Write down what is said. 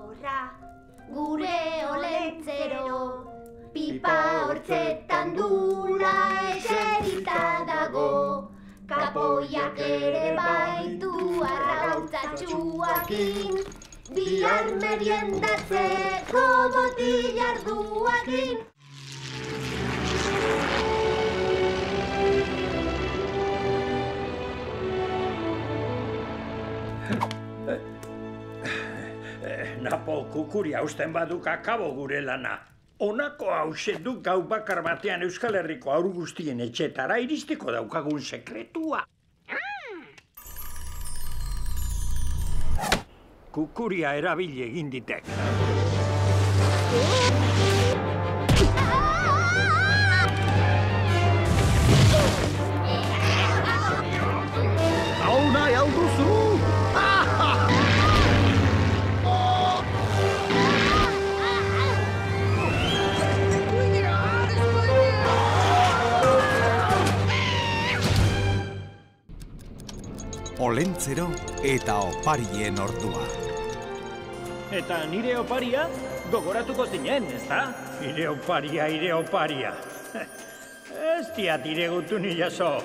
horra, gure Olentzero, pipa hortzetan dula eserita dago, kapoiak ere baitu arrautzatxuakin, bihar meriendatzeko botilarduakin. Napo, kukuria usten baduk akabo gure lana. Honako hause du gau bakar batean Euskal Herriko haur guztien etxetara iristeko daukagun sekretua. Kukuria erabili egin ditek. Hau nahi hau duzu! Olentzero eta oparien ordua. Eta nire oparia gogoratuko zinen, ezta? Ire oparia. Ez diat ire gutu ni jaso.